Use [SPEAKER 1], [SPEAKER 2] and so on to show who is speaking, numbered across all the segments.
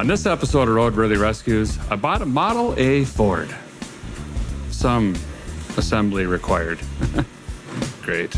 [SPEAKER 1] On this episode of Roadworthy Rescues, I bought a Model A Ford. Some assembly required. Great.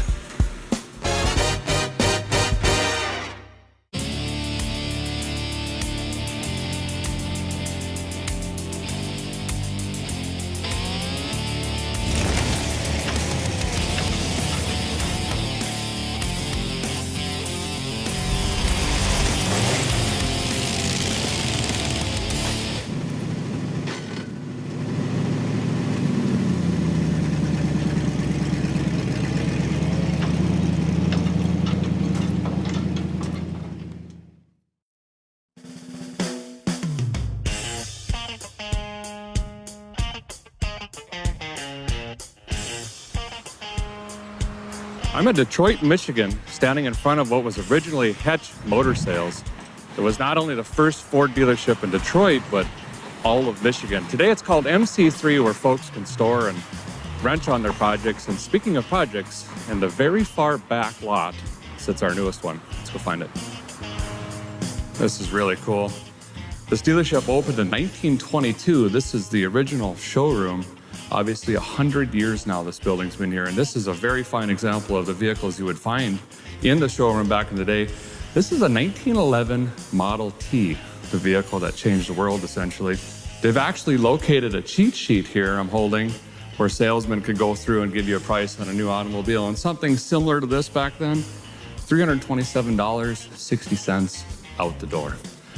[SPEAKER 1] I'm in Detroit, Michigan, standing in front of what was originally Hetch Motor Sales. It was not only the first Ford dealership in Detroit, but all of Michigan. Today it's called MC3, where folks can store and wrench on their projects. And speaking of projects, in the very far back lot sits our newest one. Let's go find it. This is really cool. This dealership opened in 1922. This is the original showroom. Obviously, 100 years now this building's been here, and this is a very fine example of the vehicles you would find in the showroom back in the day. This is a 1911 Model T, the vehicle that changed the world, essentially. They've actually located a cheat sheet here I'm holding where salesmen could go through and give you a price on a new automobile, and something similar to this back then, $327.60 out the door.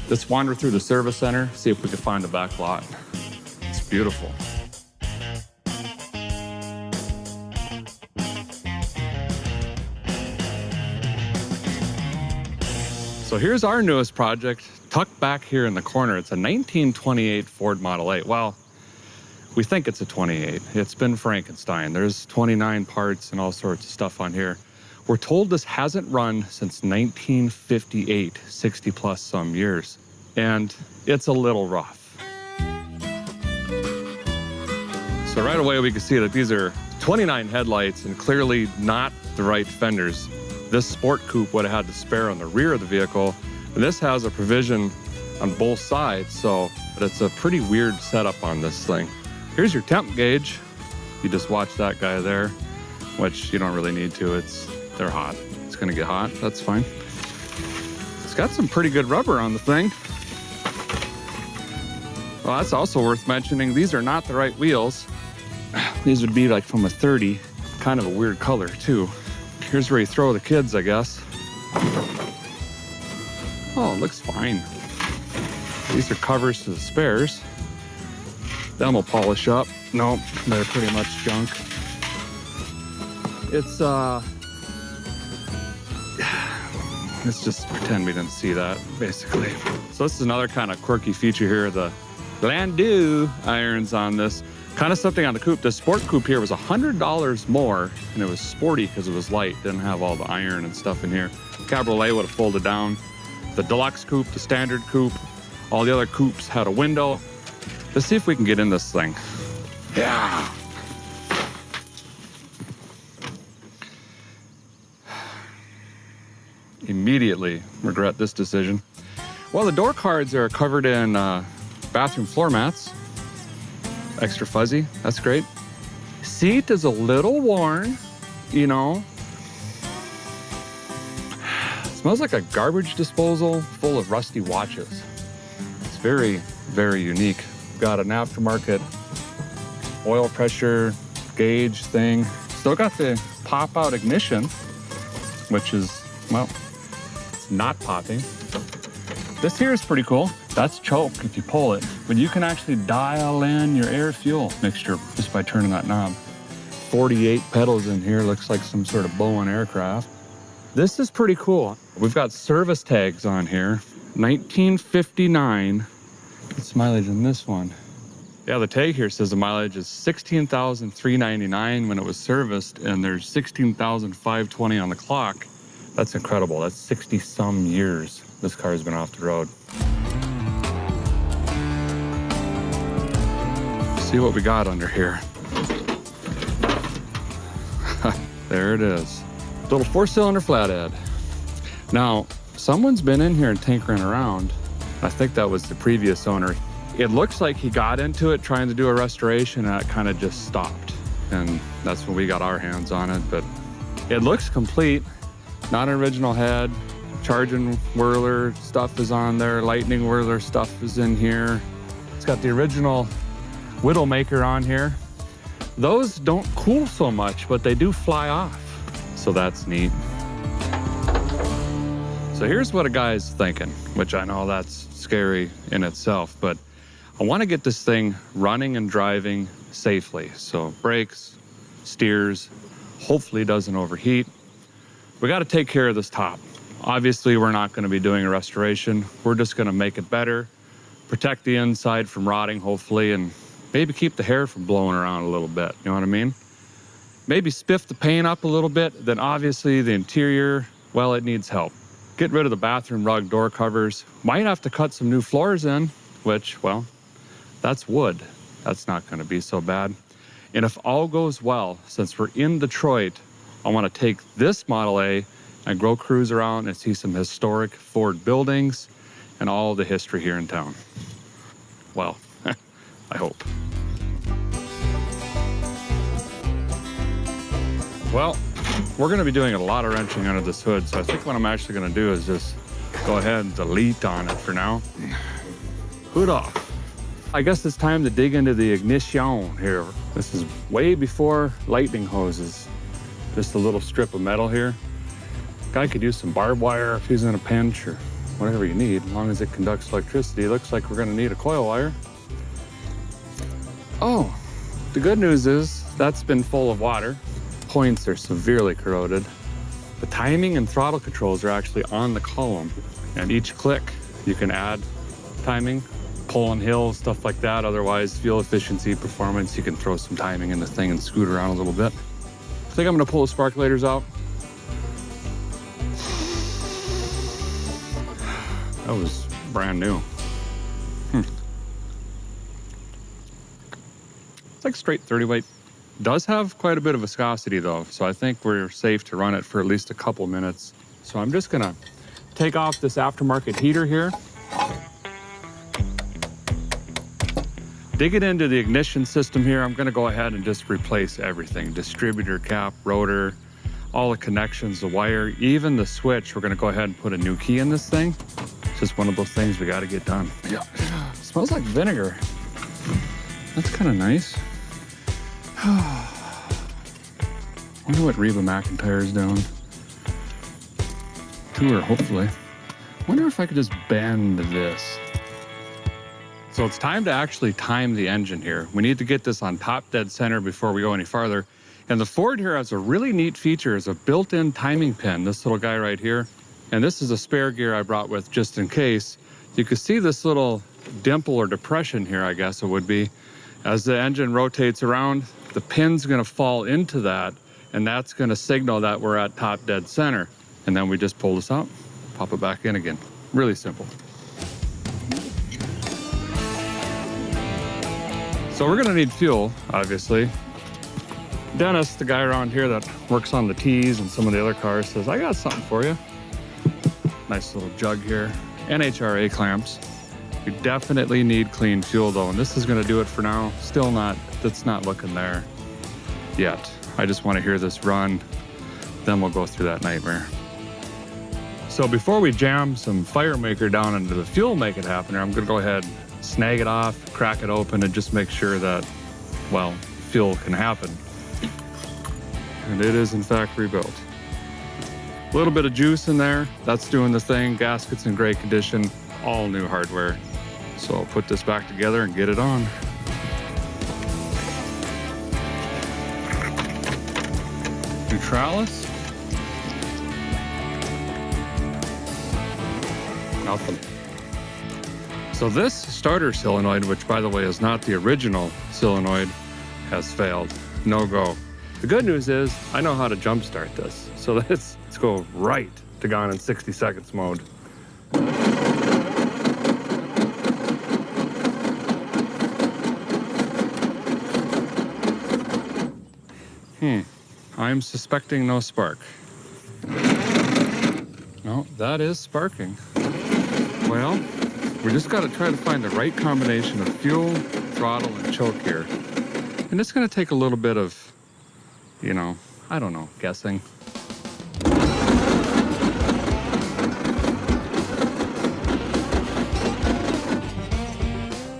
[SPEAKER 1] Let's wander through the service center, see if we can find the back lot. It's beautiful. So here's our newest project, tucked back here in the corner. It's a 1928 Ford Model A. Well, we think it's a 28. It's been Frankenstein. There's 29 parts and all sorts of stuff on here. We're told this hasn't run since 1958, 60 plus some years. And it's a little rough. So right away we can see that these are 29 headlights and clearly not the right fenders. This Sport Coupe would have had to spare on the rear of the vehicle. And this has a provision on both sides, so it's a pretty weird setup on this thing. Here's your temp gauge. You just watch that guy there, which you don't really need to. They're hot. It's gonna get hot, that's fine. It's got some pretty good rubber on the thing. Well, that's also worth mentioning. These are not the right wheels. These would be like from a 30, kind of a weird color too. Here's where you throw the kids, I guess. Oh, it looks fine. These are covers to the spares. Them will polish up. Nope, they're pretty much junk. Let's just pretend we didn't see that, basically. So this is another kind of quirky feature here. The Landau irons on this. Kind of something on the coupe. The Sport Coupe here was $100 more, and it was sporty because it was light. Didn't have all the iron and stuff in here. Cabriolet would have folded down. The Deluxe Coupe, the Standard Coupe, all the other coupes had a window. Let's see if we can get in this thing. Yeah. Immediately regret this decision. Well, the door cards are covered in bathroom floor mats. Extra fuzzy, that's great. Seat is a little worn, you know. Smells like a garbage disposal full of rusty watches. It's very, very unique. Got an aftermarket oil pressure gauge thing. Still got the pop-out ignition, which is, well, it's not popping. This here is pretty cool. That's choke if you pull it, but you can actually dial in your air-fuel mixture just by turning that knob. 48 pedals in here, looks like some sort of Boeing aircraft. This is pretty cool. We've got service tags on here. 1959. What's the mileage on this one? Yeah, the tag here says the mileage is 16,399 when it was serviced, and there's 16,520 on the clock. That's incredible. That's 60 some years this car's been off the road. See what we got under here. There it is. Little 4-cylinder flathead. Now, someone's been in here and tinkering around. I think that was the previous owner. It looks like he got into it trying to do a restoration and it kind of just stopped. And that's when we got our hands on it, but it looks complete. Not an original head. Charging whirler stuff is on there. Lightning whirler stuff is in here. It's got the original Widowmaker on here. Those don't cool so much, but they do fly off. So that's neat. So here's what a guy's thinking, which I know that's scary in itself, but I want to get this thing running and driving safely. So brakes, steers, hopefully doesn't overheat. We got to take care of this top. Obviously, we're not going to be doing a restoration. We're just going to make it better, protect the inside from rotting, hopefully, and maybe keep the hair from blowing around a little bit. You know what I mean? Maybe spiff the paint up a little bit. Then obviously the interior, well, it needs help. Get rid of the bathroom rug door covers. Might have to cut some new floors in, which, well, that's wood. That's not going to be so bad. And if all goes well, since we're in Detroit, I want to take this Model A and go cruise around and see some historic Ford buildings and all the history here in town. Well, I hope. Well, we're going to be doing a lot of wrenching under this hood, so I think what I'm actually going to do is just go ahead and delete on it for now. Hood off. I guess it's time to dig into the ignition here. This is way before lightning hoses. Just a little strip of metal here. Guy could use some barbed wire if he's in a pinch or whatever you need, as long as it conducts electricity. It looks like we're going to need a coil wire. Oh, the good news is that's been full of water. Points are severely corroded. The timing and throttle controls are actually on the column, and each click you can add timing, pull on hills, stuff like that. Otherwise, fuel efficiency, performance, you can throw some timing in the thing and scoot around a little bit. I think I'm gonna pull the sparkulators out. That was brand new. It's like straight 30 weight. Does have quite a bit of viscosity though, so I think we're safe to run it for at least a couple minutes. So I'm just gonna take off this aftermarket heater here. Dig it into the ignition system here. I'm gonna go ahead and just replace everything. Distributor cap, rotor, all the connections, the wire, even the switch. We're gonna go ahead and put a new key in this thing. It's just one of those things we gotta get done. Yeah, it smells like vinegar. That's kind of nice. Wonder what Reba McEntire's doing. Tour, hopefully. Wonder if I could just bend this. So it's time to actually time the engine here. We need to get this on top dead center before we go any farther. And the Ford here has a really neat feature. It's a built-in timing pin, this little guy right here. And this is a spare gear I brought with just in case. You can see this little dimple or depression here, I guess it would be. As the engine rotates around, the pin's gonna fall into that, and that's gonna signal that we're at top dead center. And then we just pull this out, pop it back in again. Really simple. So we're gonna need fuel, obviously. Dennis, the guy around here that works on the T's and some of the other cars, says, I got something for you. Nice little jug here. NHRA clamps. You definitely need clean fuel though, and this is gonna do it for now. Still not, that's not looking there yet. I just wanna hear this run, then we'll go through that nightmare. So before we jam some Firemaker down into the fuel, make it happen here, I'm gonna go ahead, snag it off, crack it open, and just make sure that, well, fuel can happen. And it is in fact rebuilt. A little bit of juice in there, that's doing the thing. Gaskets in great condition, all new hardware. So I'll put this back together and get it on. Neutralis. Nothing. So this starter solenoid, which by the way is not the original solenoid, has failed. No go. The good news is I know how to jumpstart this. So let's go right to gone in 60 seconds mode. I'm suspecting no spark. No, that is sparking. Well, We just got to try to find the right combination of fuel, throttle, and choke here. And it's going to take a little bit of, you know, I don't know, guessing.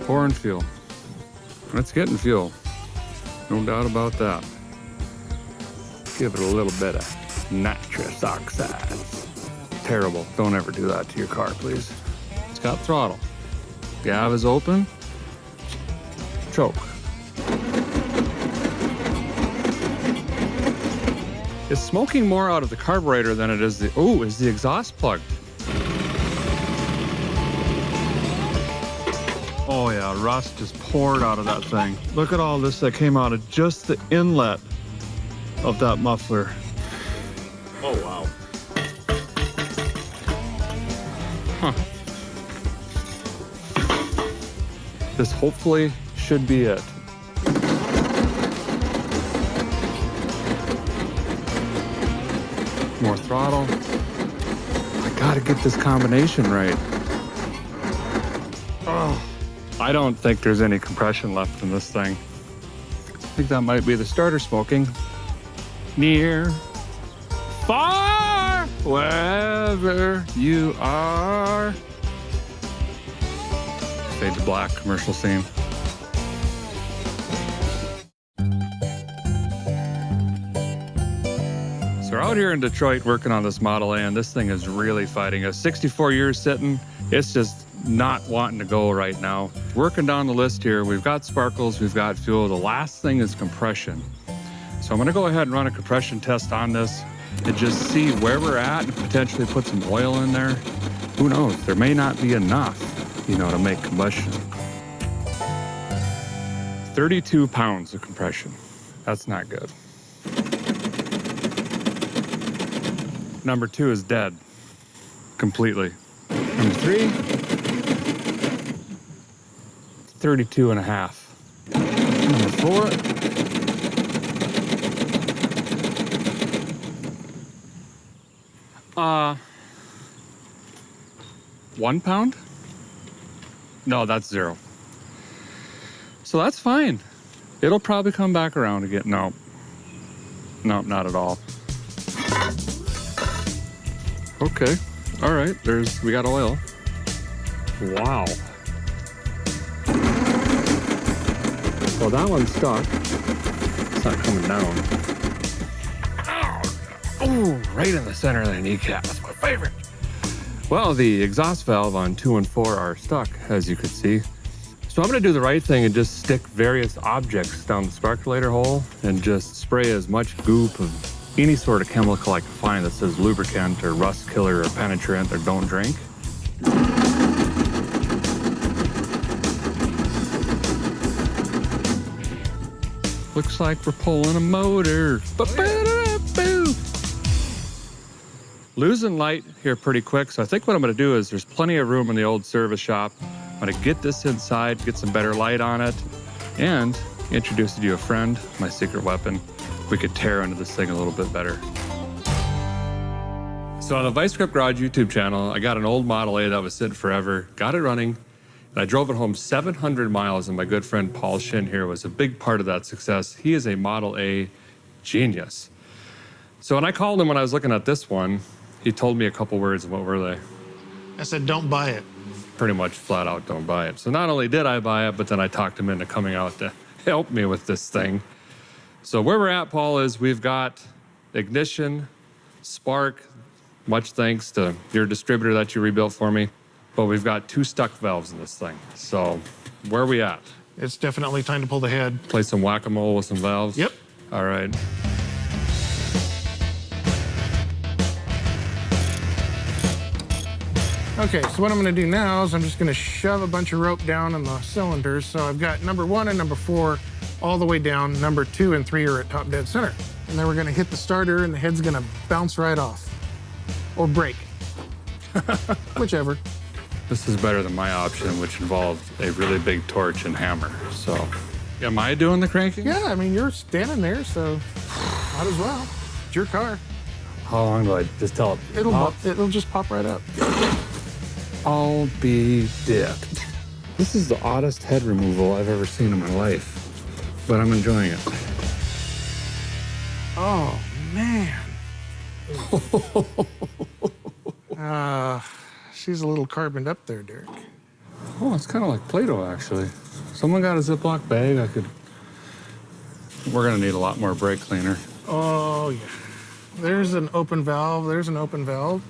[SPEAKER 1] Pouring fuel. It's getting fuel. No doubt about that. Give it a little bit of nitrous oxide. Terrible. Don't ever do that to your car, please. It's got throttle. Gav is open. Choke. It's smoking more out of the carburetor than it is the exhaust plug. Oh yeah, rust just poured out of that thing. Look at all this that came out of just the inlet of that muffler. Oh wow. Huh. This hopefully should be it. More throttle. I gotta get this combination right. Oh, I don't think there's any compression left in this thing. I think that might be the starter smoking. Near, far, wherever you are. Fade to black, commercial scene. So we're out here in Detroit working on this Model A, and this thing is really fighting us. 64 years sitting, it's just not wanting to go right now. Working down the list here, we've got sparkles, we've got fuel. The last thing is compression. So I'm gonna go ahead and run a compression test on this and just see where we're at and potentially put some oil in there. Who knows, there may not be enough, you know, to make combustion. 32 pounds of compression. That's not good. Number 2 is dead. Completely. Number 3, 32 and a half. Number 4, $1 pound? No, that's 0. So that's fine. It'll probably come back around again. No, not at all. Okay, all right, we got oil. Wow. Well, that one's stuck. It's not coming down. Oh, right in the center of the kneecap. That's my favorite. Well, the exhaust valve on 2 and 4 are stuck, as you could see. So I'm gonna do the right thing and just stick various objects down the sparkulator hole and just spray as much goop of any sort of chemical I can find that says lubricant or rust killer or penetrant or don't drink. Looks like we're pulling a motor. Losing light here pretty quick, so I think what I'm gonna do is there's plenty of room in the old service shop. I'm gonna get this inside, get some better light on it, and introduce you to a friend, my secret weapon. We could tear into this thing a little bit better. So on the Vice Grip Garage YouTube channel, I got an old Model A that was sitting forever, got it running, and I drove it home 700 miles, and my good friend Paul Shin here was a big part of that success. He is a Model A genius. So when I called him when I was looking at this one, he told me a couple words, and what were they?
[SPEAKER 2] I said, don't buy it.
[SPEAKER 1] Pretty much flat out, don't buy it. So not only did I buy it, but then I talked him into coming out to help me with this thing. So where we're at, Paul, is we've got ignition, spark, much thanks to your distributor that you rebuilt for me, but we've got 2 stuck valves in this thing. So where are we at?
[SPEAKER 2] It's definitely time to pull the head.
[SPEAKER 1] Play some whack-a-mole with some valves?
[SPEAKER 2] Yep.
[SPEAKER 1] All right.
[SPEAKER 2] Okay, so what I'm gonna do now is I'm just gonna shove a bunch of rope down in the cylinders. So I've got number 1 and number 4 all the way down. Number 2 and 3 are at top dead center. And then we're gonna hit the starter and the head's gonna bounce right off. Or break. Whichever.
[SPEAKER 1] This is better than my option, which involved a really big torch and hammer. So, am I doing the cranking?
[SPEAKER 2] Yeah, I mean, you're standing there, so might as well. It's your car.
[SPEAKER 1] How long do I just tell it?
[SPEAKER 2] It'll just pop right up.
[SPEAKER 1] I'll be dipped. This is the oddest head removal I've ever seen in my life, but I'm enjoying it.
[SPEAKER 2] Oh, man. She's a little carboned up there, Derek.
[SPEAKER 1] Oh, it's kind of like Play-Doh, actually. Someone got a Ziploc bag. We're gonna need a lot more brake cleaner.
[SPEAKER 2] Oh, yeah. There's an open valve. There's an open valve.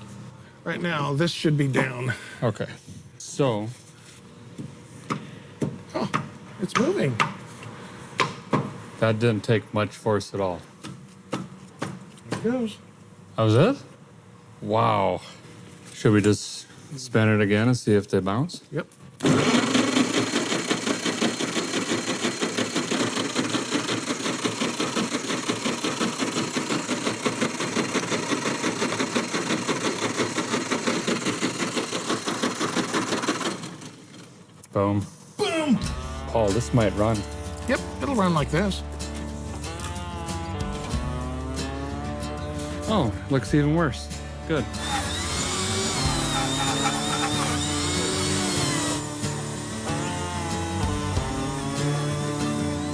[SPEAKER 2] Right now, this should be down.
[SPEAKER 1] Okay. So.
[SPEAKER 2] Oh, it's moving.
[SPEAKER 1] That didn't take much force at all.
[SPEAKER 2] There it goes.
[SPEAKER 1] That was it? Wow. Should we just spin it again and see if they bounce?
[SPEAKER 2] Yep.
[SPEAKER 1] Boom.
[SPEAKER 2] Boom!
[SPEAKER 1] Paul, this might run.
[SPEAKER 2] Yep, it'll run like this.
[SPEAKER 1] Oh, looks even worse. Good.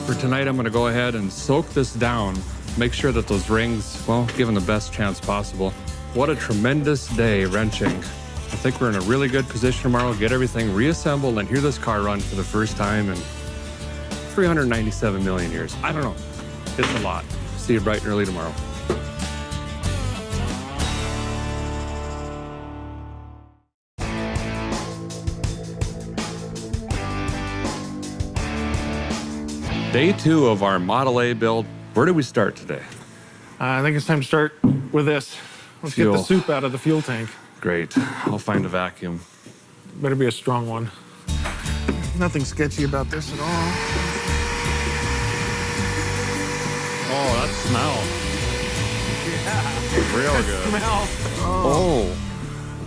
[SPEAKER 1] For tonight, I'm gonna go ahead and soak this down. Make sure that those rings, well, give them the best chance possible. What a tremendous day wrenching. I think we're in a really good position tomorrow. Get everything reassembled and hear this car run for the first time in 397 million years. I don't know. It's a lot. See you bright and early tomorrow. Day 2 of our Model A build. Where do we start today?
[SPEAKER 2] I think it's time to start with this. Let's
[SPEAKER 1] Fuel.
[SPEAKER 2] get the soup out of the fuel tank.
[SPEAKER 1] Great. I'll find a vacuum.
[SPEAKER 2] Better be a strong one. Nothing sketchy about this at all.
[SPEAKER 1] Oh, that smell.
[SPEAKER 2] Yeah.
[SPEAKER 1] Real good.
[SPEAKER 2] Smell.
[SPEAKER 1] Oh.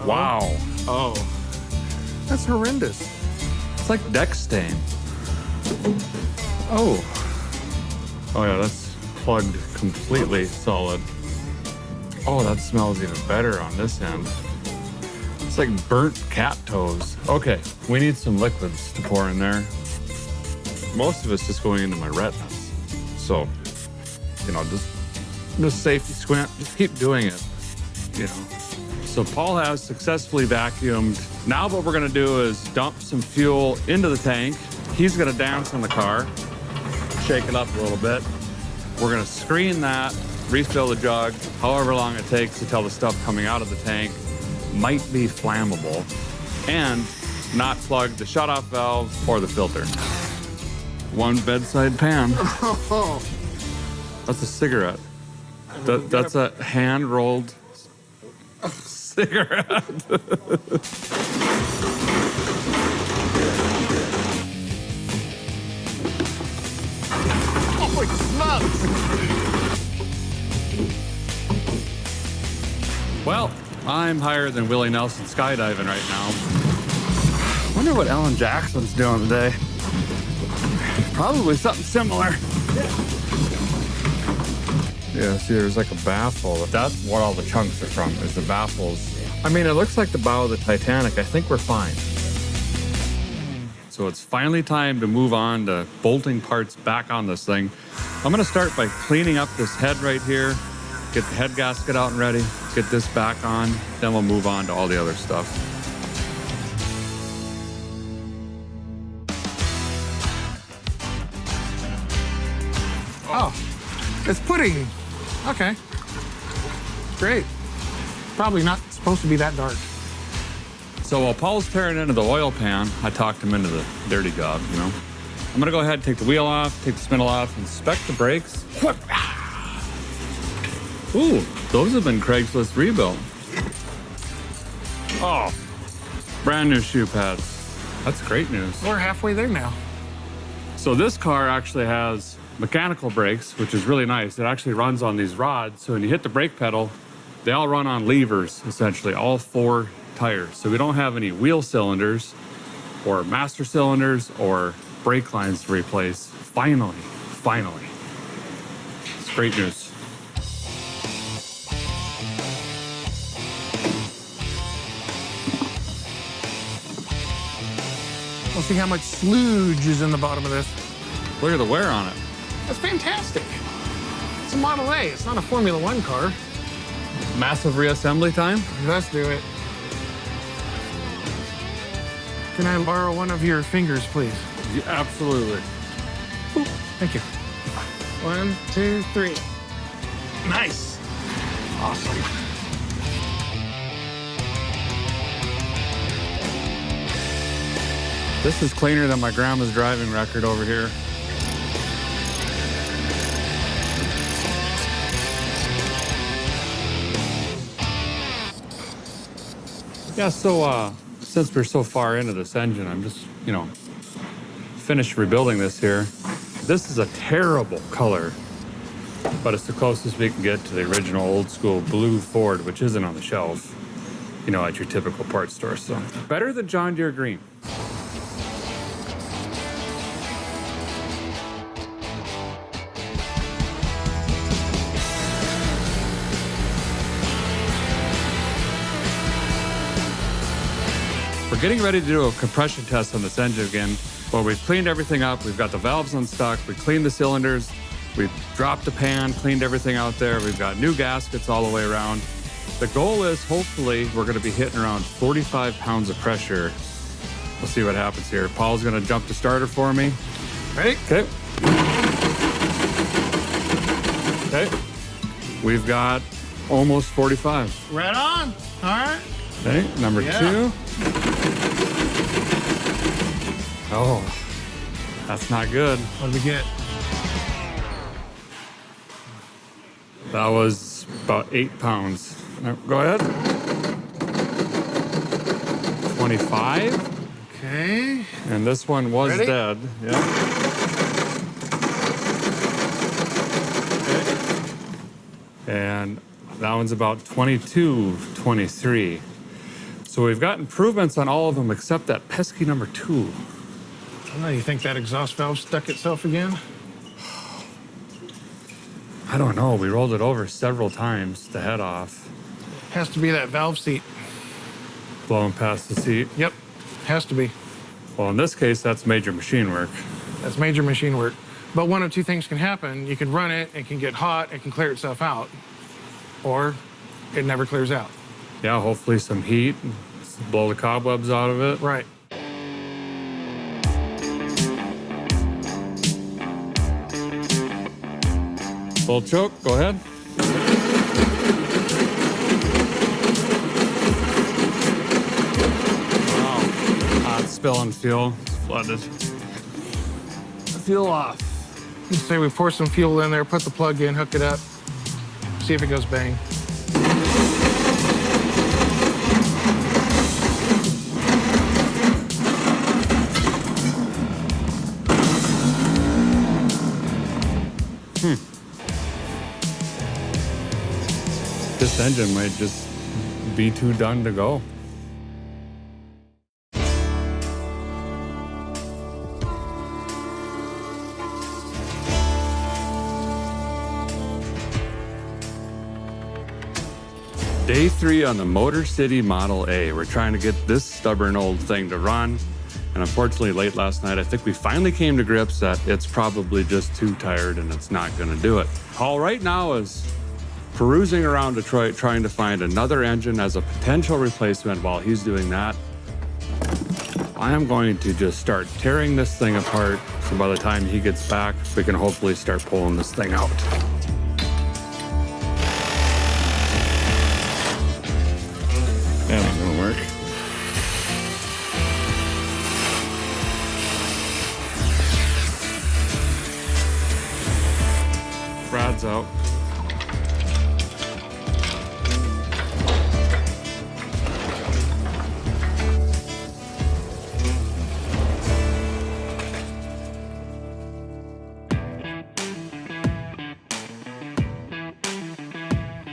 [SPEAKER 1] Wow.
[SPEAKER 2] Oh. That's horrendous.
[SPEAKER 1] It's like deck stain. Oh. Oh yeah, that's plugged completely solid. Oh, that smells even better on this end. It's like burnt cat toes. Okay, we need some liquids to pour in there. Most of it's just going into my retinas. So, you know, just safety squint, just keep doing it, you know. So Paul has successfully vacuumed. Now what we're gonna do is dump some fuel into the tank. He's gonna dance in the car, shake it up a little bit. We're gonna screen that, refill the jug, however long it takes until the stuff coming out of the tank might be flammable, and not plug the shutoff valve or the filter. One bedside pan. That's a cigarette. That's a hand-rolled cigarette.
[SPEAKER 2] Holy smokes!
[SPEAKER 1] Well, I'm higher than Willie Nelson skydiving right now. Wonder what Ellen Jackson's doing today. Probably something similar. Yeah, see, there's like a baffle. That's what all the chunks are from, is the baffles. I mean, it looks like the bow of the Titanic. I think we're fine. So it's finally time to move on to bolting parts back on this thing. I'm gonna start by cleaning up this head right here, get the head gasket out and ready, get this back on, then we'll move on to all the other stuff.
[SPEAKER 2] Oh, it's pudding. Okay. Great. Probably not supposed to be that dark.
[SPEAKER 1] So while Paul's tearing into the oil pan, I talked him into the dirty job, you know. I'm gonna go ahead and take the wheel off, take the spindle off, inspect the brakes. Ooh, those have been Craigslist rebuilt. Oh, brand new shoe pads. That's great news.
[SPEAKER 2] We're halfway there now.
[SPEAKER 1] So this car actually has mechanical brakes, which is really nice. It actually runs on these rods. So when you hit the brake pedal, they all run on levers, essentially, all 4 tires. So we don't have any wheel cylinders or master cylinders or brake lines to replace. Finally. It's great news.
[SPEAKER 2] We'll see how much sludge is in the bottom of this.
[SPEAKER 1] Look at the wear on it.
[SPEAKER 2] That's fantastic. It's a Model A. It's not a Formula One car.
[SPEAKER 1] Massive reassembly time.
[SPEAKER 2] Let's do it. Can I borrow one of your fingers, please?
[SPEAKER 1] Yeah, absolutely.
[SPEAKER 2] Boop. Thank you. 1, 2, 3. Nice. Awesome.
[SPEAKER 1] This is cleaner than my grandma's driving record over here. Yeah, so since we're so far into this engine, I'm just, finished rebuilding this here. This is a terrible color, but it's the closest we can get to the original old school blue Ford, which isn't on the shelf, at your typical parts store. So better than John Deere green. We're getting ready to do a compression test on this engine again. Well, we've cleaned everything up. We've got the valves unstuck. We cleaned the cylinders. We've dropped the pan, cleaned everything out there. We've got new gaskets all the way around. The goal is hopefully we're going to be hitting around 45 pounds of pressure. We'll see what happens here. Paul's going to jump the starter for me.
[SPEAKER 2] Ready?
[SPEAKER 1] Okay. Okay. We've got almost 45.
[SPEAKER 2] Right on. All right.
[SPEAKER 1] Okay, number 2. Oh, that's not good.
[SPEAKER 2] What did we get?
[SPEAKER 1] That was about 8 pounds. Go ahead. 25.
[SPEAKER 2] Okay.
[SPEAKER 1] And this one was
[SPEAKER 2] Ready?
[SPEAKER 1] dead. Yeah. Okay. And that one's about 22, 23. So we've got improvements on all of them except that pesky number 2.
[SPEAKER 2] I don't know, you think that exhaust valve stuck itself again?
[SPEAKER 1] I don't know. We rolled it over several times, the head off.
[SPEAKER 2] Has to be that valve seat.
[SPEAKER 1] Blowing past the seat.
[SPEAKER 2] Yep, has to be.
[SPEAKER 1] Well, in this case, that's major machine work.
[SPEAKER 2] That's major machine work. But one of two things can happen. You can run it, it can get hot, it can clear itself out. Or it never clears out.
[SPEAKER 1] Yeah, hopefully some heat, blow the cobwebs out of it.
[SPEAKER 2] Right.
[SPEAKER 1] Full choke, go ahead. Wow, hot spilling fuel, it's flooded. Fuel off.
[SPEAKER 2] Let's say we pour some fuel in there, put the plug in, hook it up, see if it goes bang.
[SPEAKER 1] This engine might just be too done to go. Day 3 on the Motor City Model A. We're trying to get this stubborn old thing to run. And unfortunately, late last night, I think we finally came to grips that it's probably just too tired and it's not gonna do it. Paul right now is perusing around Detroit trying to find another engine as a potential replacement. While he's doing that, I am going to just start tearing this thing apart, so by the time he gets back, we can hopefully start pulling this thing out. That ain't gonna work. Brad's out.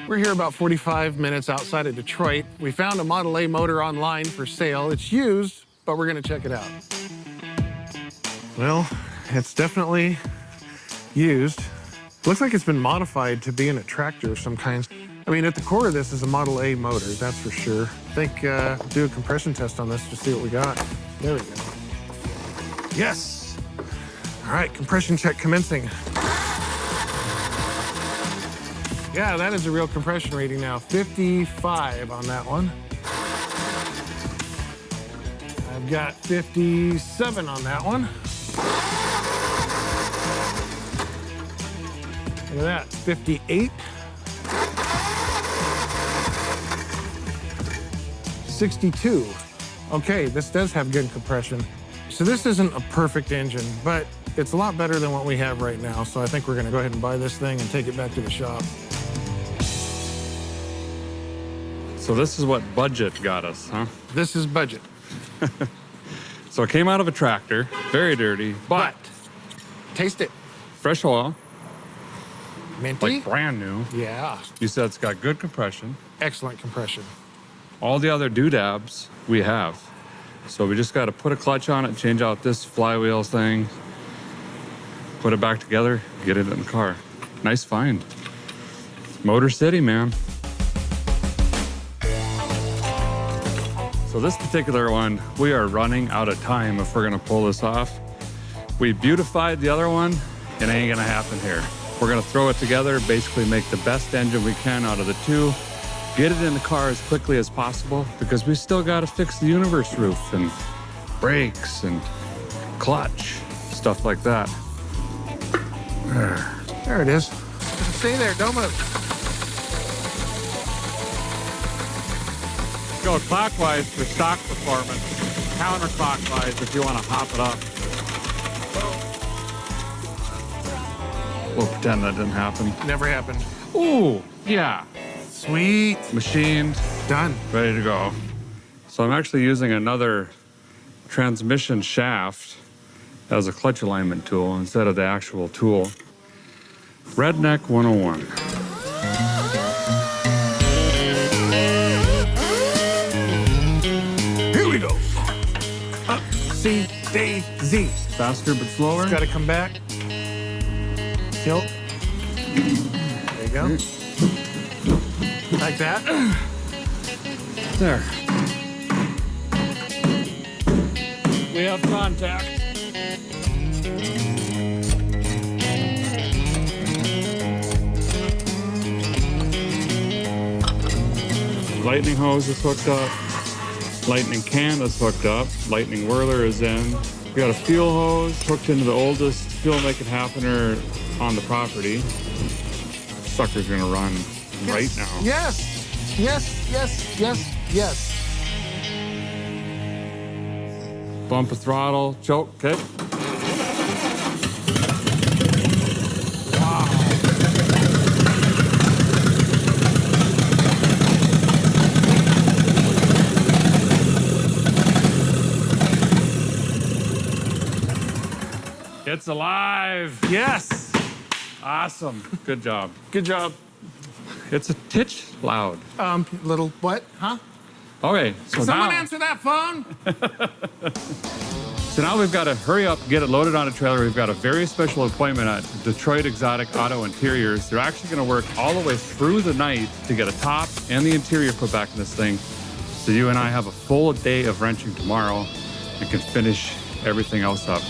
[SPEAKER 2] We're here about 45 minutes outside of Detroit. We found a Model A motor online for sale. It's used, but we're gonna check it out. Well, it's definitely used. Looks like it's been modified to be in a tractor of some kind. I mean, at the core of this is a Model A motor, that's for sure. I think do a compression test on this to see what we got. There we go. Yes. All right, compression check commencing. Yeah, that is a real compression rating now. 55 on that one. I've got 57 on that one. Look at that, 58. 62. Okay, this does have good compression. So this isn't a perfect engine, but it's a lot better than what we have right now. So I think we're gonna go ahead and buy this thing and take it back to the shop.
[SPEAKER 1] So this is what budget got us, huh?
[SPEAKER 2] This is budget.
[SPEAKER 1] So it came out of a tractor, very dirty, but
[SPEAKER 2] Taste it.
[SPEAKER 1] fresh oil,
[SPEAKER 2] Minty.
[SPEAKER 1] like brand new.
[SPEAKER 2] Yeah,
[SPEAKER 1] You said it's got good compression.
[SPEAKER 2] excellent compression.
[SPEAKER 1] All the other doodads we have. So we just got to put a clutch on it, change out this flywheel thing, put it back together, get it in the car. Nice find. Motor City, man. So this particular one, we are running out of time if we're gonna pull this off. We beautified the other one, it ain't gonna happen here. We're gonna throw it together, basically make the best engine we can out of the two, get it in the car as quickly as possible because we still gotta fix the universe roof and brakes and clutch, stuff like that.
[SPEAKER 2] There it is. Stay there, don't move.
[SPEAKER 1] Go clockwise for stock performance, counterclockwise if you want to hop it up. We'll pretend that didn't happen.
[SPEAKER 2] Never happened.
[SPEAKER 1] Ooh, yeah.
[SPEAKER 2] Sweet.
[SPEAKER 1] Machined,
[SPEAKER 2] Done.
[SPEAKER 1] ready to go. So I'm actually using another transmission shaft as a clutch alignment tool instead of the actual tool. Redneck 101.
[SPEAKER 2] Here we go. Up, C, D, Z.
[SPEAKER 1] Faster but slower.
[SPEAKER 2] Got to come back. Tilt. There you go. Like that.
[SPEAKER 1] There. We have contact. Lightning hose is hooked up. Lightning can is hooked up. Lightning whirler is in. We got a fuel hose hooked into the oldest fuel make it happener on the property. Sucker's gonna run right now.
[SPEAKER 2] Yes. Yes, yes, yes, yes.
[SPEAKER 1] Bump a throttle, choke, okay. It's alive.
[SPEAKER 2] Yes.
[SPEAKER 1] Awesome. Good job.
[SPEAKER 2] Good job.
[SPEAKER 1] It's a titch loud.
[SPEAKER 2] Little what? Huh?
[SPEAKER 1] Okay, so
[SPEAKER 2] Someone
[SPEAKER 1] now,
[SPEAKER 2] answer that phone.
[SPEAKER 1] so now we've got to hurry up, get it loaded on a trailer. We've got a very special appointment at Detroit Exotic Auto Interiors. They're actually going to work all the way through the night to get a top and the interior put back in this thing. So you and I have a full day of wrenching tomorrow and can finish everything else up.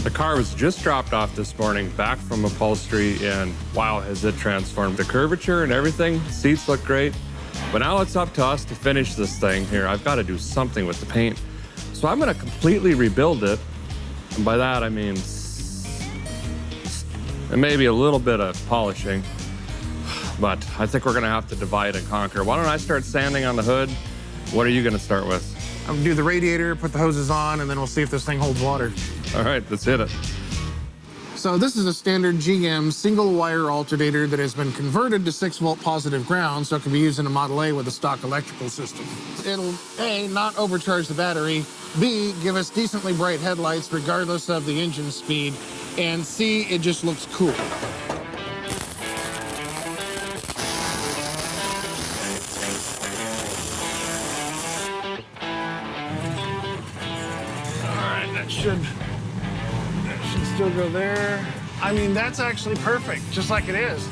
[SPEAKER 1] The car was just dropped off this morning back from upholstery, and wow, has it transformed. The curvature and everything, seats look great. But now it's up to us to finish this thing here. I've got to do something with the paint. So I'm going to completely rebuild it. And by that, I mean, and maybe a little bit of polishing. But I think we're going to have to divide and conquer. Why don't I start sanding on the hood? What are you going to start with?
[SPEAKER 2] I'm gonna do the radiator, put the hoses on, and then we'll see if this thing holds water.
[SPEAKER 1] All right, let's hit it.
[SPEAKER 2] So this is a standard GM single wire alternator that has been converted to 6-volt positive ground, so it can be used in a Model A with a stock electrical system. It'll A, not overcharge the battery, B, give us decently bright headlights regardless of the engine speed, and C, it just looks cool. That should still go there. I mean, that's actually perfect, just like it is.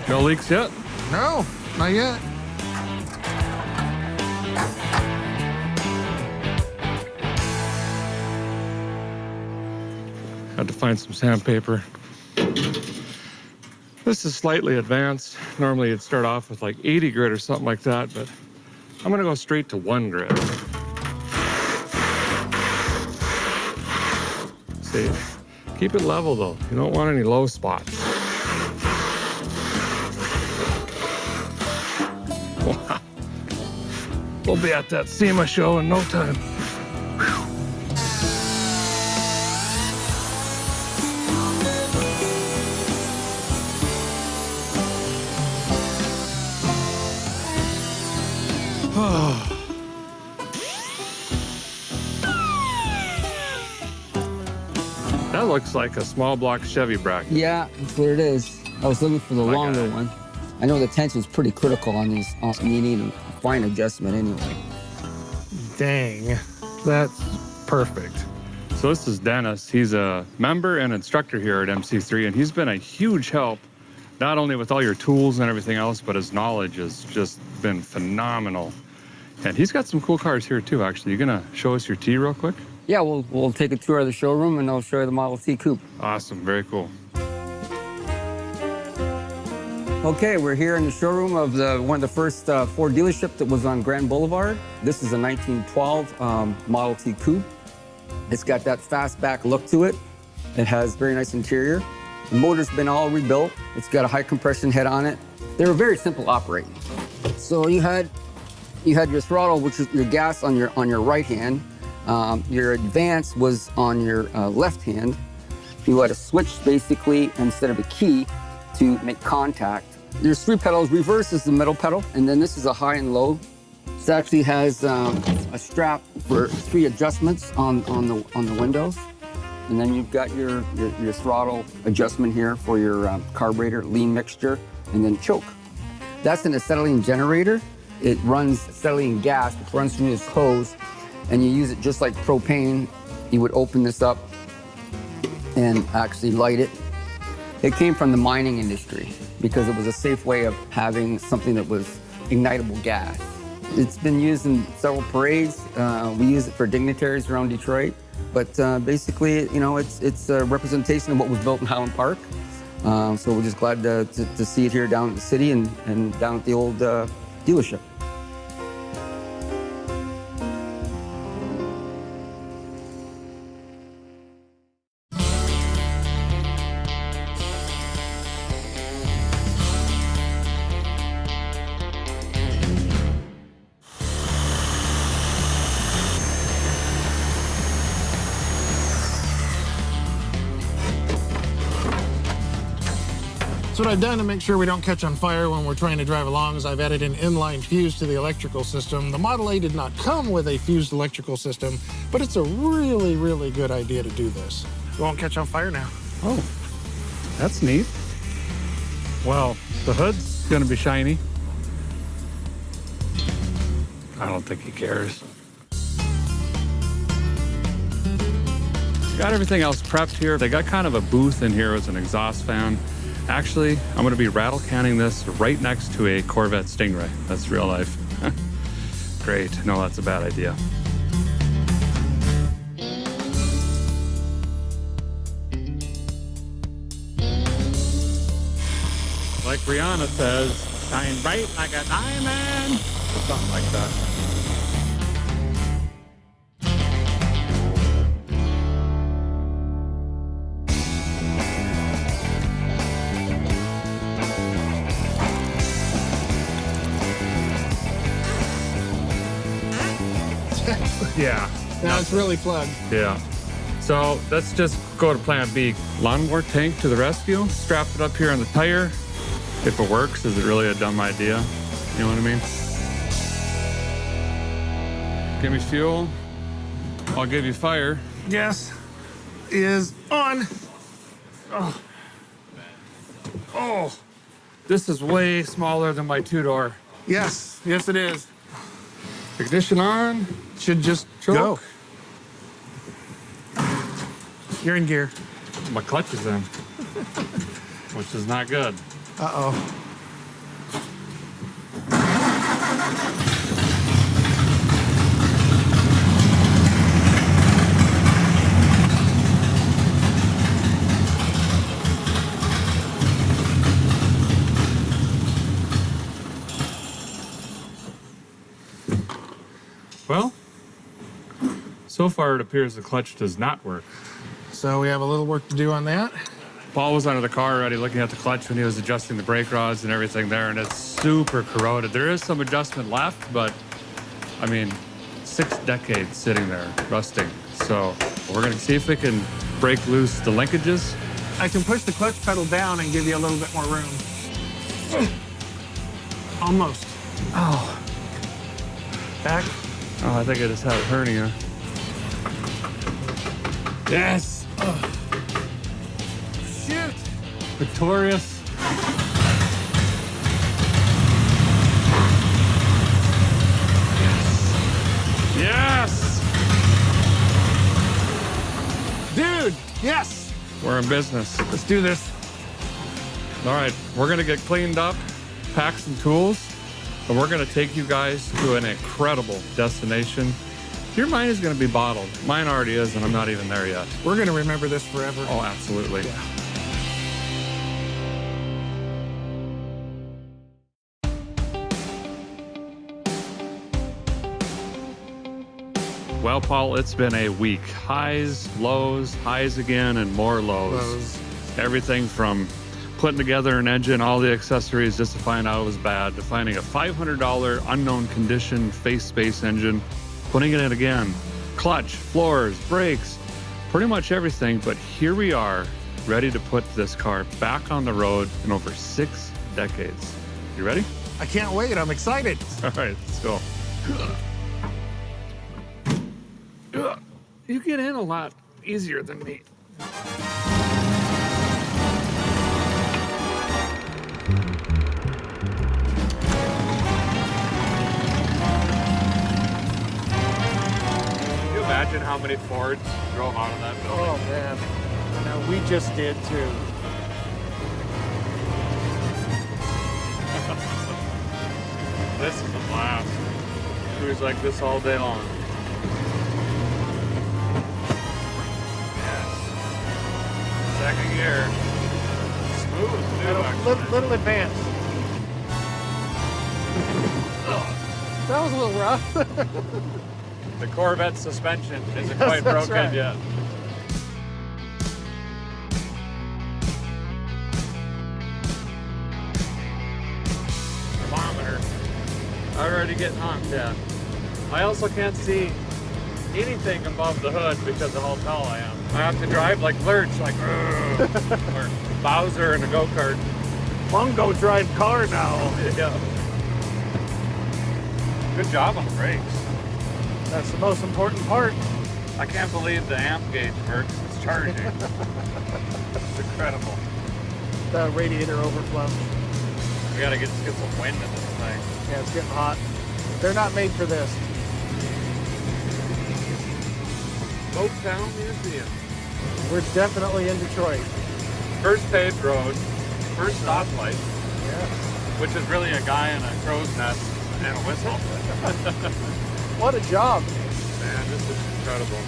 [SPEAKER 1] No leaks yet?
[SPEAKER 2] No, not yet.
[SPEAKER 1] Had to find some sandpaper. This is slightly advanced. Normally it'd start off with like 80 grit or something like that, but I'm gonna go straight to 1 grit. See, keep it level though. You don't want any low spots. Wow. We'll be at that SEMA show in no time. That looks like a small block Chevy bracket.
[SPEAKER 3] Yeah, that's what it is. I was looking for the
[SPEAKER 1] My
[SPEAKER 3] longer
[SPEAKER 1] God.
[SPEAKER 3] one. I know the tension's pretty critical on these. You need a fine adjustment anyway.
[SPEAKER 2] Dang, that's perfect.
[SPEAKER 1] So this is Dennis. He's a member and instructor here at MC3, and he's been a huge help, not only with all your tools and everything else, but his knowledge has just been phenomenal. And he's got some cool cars here too, actually. You gonna show us your T real quick?
[SPEAKER 3] Yeah, we'll take a tour of the showroom and I'll show you the Model T Coupe.
[SPEAKER 1] Awesome, very cool.
[SPEAKER 3] Okay, we're here in the showroom of one of the first Ford dealership that was on Grand Boulevard. This is a 1912 Model T Coupe. It's got that fastback look to it. It has very nice interior. The motor's been all rebuilt. It's got a high compression head on it. They were very simple operating. So you had your throttle, which is your gas on your right hand. Your advance was on your left hand. You had a switch basically instead of a key to make contact. There's 3 pedals. Reverse is the middle pedal, and then this is a high and low. This actually has a strap for 3 adjustments on the windows, and then you've got your throttle adjustment here for your carburetor, lean mixture, and then choke. That's an acetylene generator. It runs acetylene gas, which runs through this hose, and you use it just like propane. You would open this up and actually light it. It came from the mining industry because it was a safe way of having something that was ignitable gas. It's been used in several parades. We use it for dignitaries around Detroit, but basically, you know, it's a representation of what was built in Highland Park. So we're just glad to see it here down in the city and down at the old dealership.
[SPEAKER 2] So what I've done to make sure we don't catch on fire when we're trying to drive along is I've added an inline fuse to the electrical system. The Model A did not come with a fused electrical system, but it's a really, really good idea to do this. It won't catch on fire now.
[SPEAKER 1] Oh, that's neat. Well, the hood's gonna be shiny. I don't think he cares. Got everything else prepped here. They got kind of a booth in here with an exhaust fan. Actually, I'm gonna be rattle canning this right next to a Corvette Stingray. That's real life. Great, no, that's a bad idea. Like Rihanna says, shine bright like a diamond, or something like that. Yeah.
[SPEAKER 2] Now it's really plugged.
[SPEAKER 1] Yeah. So let's just go to plan B. Lawnmower tank to the rescue. Strap it up here on the tire. If it works, is it really a dumb idea? You know what I mean? Give me fuel. I'll give you fire.
[SPEAKER 2] Gas is on. Oh. Oh.
[SPEAKER 1] This is way smaller than my 2-door.
[SPEAKER 2] Yes, yes it is.
[SPEAKER 1] Ignition on.
[SPEAKER 2] Should just
[SPEAKER 1] Choke.
[SPEAKER 2] go. You're in gear.
[SPEAKER 1] My clutch is in, which is not good.
[SPEAKER 2] Uh-oh.
[SPEAKER 1] Well, so far it appears the clutch does not work.
[SPEAKER 2] So we have a little work to do on that.
[SPEAKER 1] Paul was under the car already looking at the clutch when he was adjusting the brake rods and everything there, and it's super corroded. There is some adjustment left, but I mean, 6 decades sitting there, rusting. So we're gonna see if we can break loose the linkages.
[SPEAKER 2] I can push the clutch pedal down and give you a little bit more room. Almost. Oh. Back.
[SPEAKER 1] Oh, I think I just had a hernia. Yes!
[SPEAKER 2] Shoot!
[SPEAKER 1] Victorious. Yes!
[SPEAKER 2] Dude, yes!
[SPEAKER 1] We're in business.
[SPEAKER 2] Let's do this.
[SPEAKER 1] All right, we're gonna get cleaned up, pack some tools, and we're gonna take you guys to an incredible destination. Your mind is gonna be bottled. Mine already is, and I'm not even there yet.
[SPEAKER 2] We're gonna remember this forever.
[SPEAKER 1] Oh, absolutely.
[SPEAKER 2] Yeah.
[SPEAKER 1] Well, Paul, it's been a week. Highs, lows, highs again, and more lows. Everything from putting together an engine, all the accessories just to find out it was bad, to finding a $500 unknown condition face space engine, putting it in again, clutch, floors, brakes, pretty much everything. But here we are, ready to put this car back on the road in over 6 decades. You ready?
[SPEAKER 2] I can't wait. I'm excited.
[SPEAKER 1] All right, let's go. You get in a lot easier than me. Can you imagine how many Fords drove out of that building?
[SPEAKER 2] Oh, man. No, we just did, too.
[SPEAKER 1] This is a blast. Cruise like this all day long. Second gear. Smooth, too, actually.
[SPEAKER 2] Little advance. That was a little rough.
[SPEAKER 1] The Corvette suspension isn't
[SPEAKER 2] Yes,
[SPEAKER 1] quite
[SPEAKER 2] that's
[SPEAKER 1] broken
[SPEAKER 2] right.
[SPEAKER 1] yet. Thermometer. Already getting honked at. I also can't see anything above the hood because of how tall I am. I have to drive like Lurch, like or Bowser in a go-kart.
[SPEAKER 2] Mungo drive car now.
[SPEAKER 1] Yeah. Good job on the brakes.
[SPEAKER 2] That's the most important part.
[SPEAKER 1] I can't believe the amp gauge works. It's charging. It's incredible.
[SPEAKER 2] The radiator overflow.
[SPEAKER 1] We gotta get some wind in this thing.
[SPEAKER 2] Yeah, it's getting hot. They're not made for this.
[SPEAKER 1] Oaktown Museum.
[SPEAKER 2] We're definitely in Detroit.
[SPEAKER 1] First paved road, first stoplight,
[SPEAKER 2] Yeah.
[SPEAKER 1] which is really a guy in a crow's nest and a whistle.
[SPEAKER 2] What a job.
[SPEAKER 1] Man, this is incredible.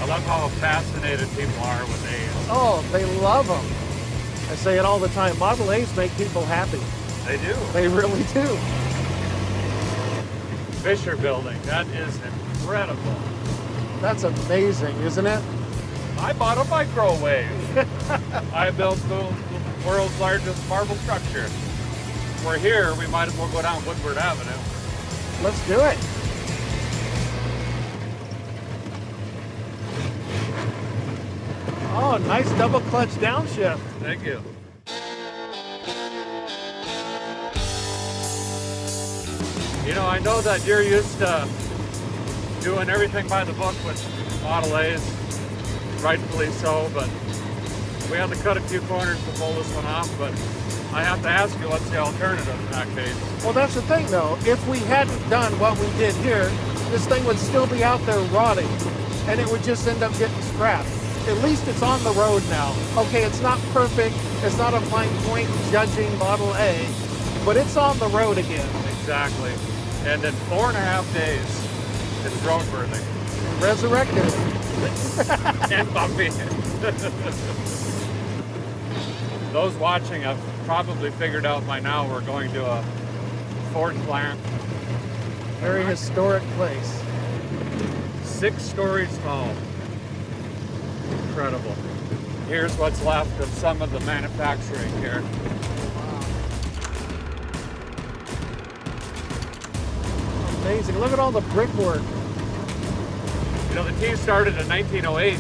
[SPEAKER 1] I love how fascinated people are with A's.
[SPEAKER 2] Oh, they love them. I say it all the time. Model A's make people happy.
[SPEAKER 1] They do.
[SPEAKER 2] They really do.
[SPEAKER 1] Fisher Building, that is incredible.
[SPEAKER 2] That's amazing, isn't it?
[SPEAKER 1] I bought a microwave. I built the world's largest marble structure. We're here, we might as well go down Woodward Avenue.
[SPEAKER 2] Let's do it. Oh, nice double clutch downshift.
[SPEAKER 1] Thank you. You know, I know that you're used to doing everything by the book with Model A's, rightfully so, but we had to cut a few corners to pull this one off, but I have to ask you, what's the alternative in that case?
[SPEAKER 2] Well, that's the thing, though. If we hadn't done what we did here, this thing would still be out there rotting, and it would just end up getting scrapped. At least it's on the road now. Okay, it's not perfect. It's not a fine point judging Model A, but it's on the road again.
[SPEAKER 1] Exactly. And in 4.5 days, it's roadworthy.
[SPEAKER 2] Resurrected.
[SPEAKER 1] And bumpy. Those watching have probably figured out by now we're going to a Ford plant.
[SPEAKER 2] Very historic place.
[SPEAKER 1] 6 stories tall. Incredible. Here's what's left of some of the manufacturing here.
[SPEAKER 2] Amazing. Look at all the brickwork.
[SPEAKER 1] You know, the team started in 1908.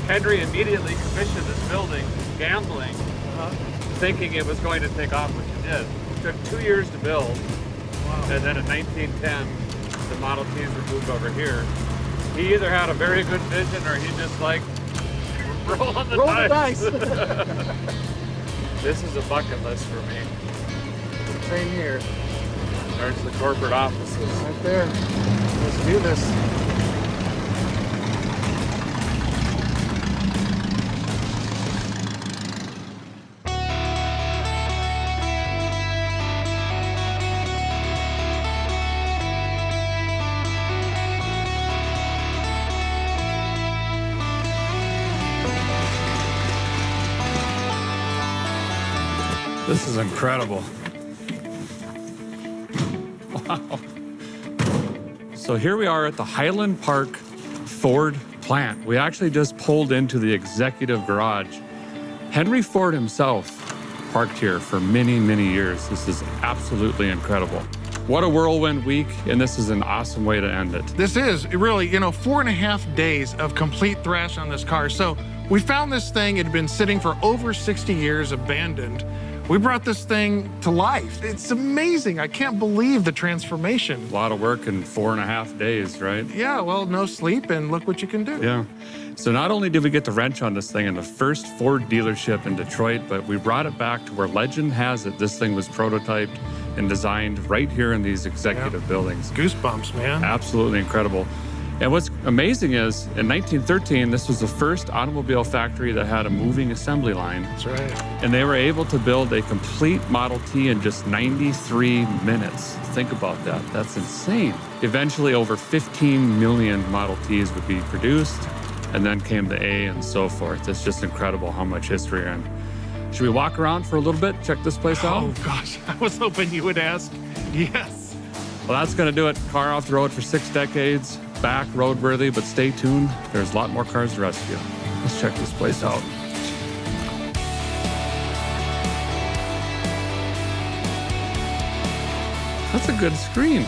[SPEAKER 1] Henry immediately commissioned this building, gambling, thinking it was going to take off, which it did. It took 2 years to build.
[SPEAKER 2] Wow.
[SPEAKER 1] And then in 1910, the Model Ts were moved over here. He either had a very good vision or he just like rolling the dice. This is a bucket list for me.
[SPEAKER 2] Same here.
[SPEAKER 1] There's the corporate offices.
[SPEAKER 2] Right there. Let's do this.
[SPEAKER 1] This is incredible. Wow. So here we are at the Highland Park Ford plant. We actually just pulled into the executive garage. Henry Ford himself parked here for many, many years. This is absolutely incredible. What a whirlwind week, and this is an awesome way to end it.
[SPEAKER 2] This is really, 4.5 days of complete thrash on this car. So we found this thing. It had been sitting for over 60 years, abandoned. We brought this thing to life. It's amazing. I can't believe the transformation.
[SPEAKER 1] A lot of work in 4.5 days, right?
[SPEAKER 2] Yeah, well, no sleep, and look what you can do.
[SPEAKER 1] Yeah. So not only did we get the wrench on this thing in the first Ford dealership in Detroit, but we brought it back to where legend has it this thing was prototyped and designed right here in these executive buildings.
[SPEAKER 2] Goosebumps, man.
[SPEAKER 1] Absolutely incredible. And what's amazing is, in 1913, this was the first automobile factory that had a moving assembly line.
[SPEAKER 2] That's right.
[SPEAKER 1] And they were able to build a complete Model T in just 93 minutes. Think about that. That's insane. Eventually, over 15 million Model Ts would be produced, and then came the A and so forth. It's just incredible how much history. And should we walk around for a little bit, check this place out?
[SPEAKER 2] Oh, gosh. I was hoping you would ask. Yes.
[SPEAKER 1] Well, that's going to do it. Car off the road for 6 decades. Back roadworthy, but stay tuned. There's a lot more cars to rescue. Let's check this place out. That's a good screen.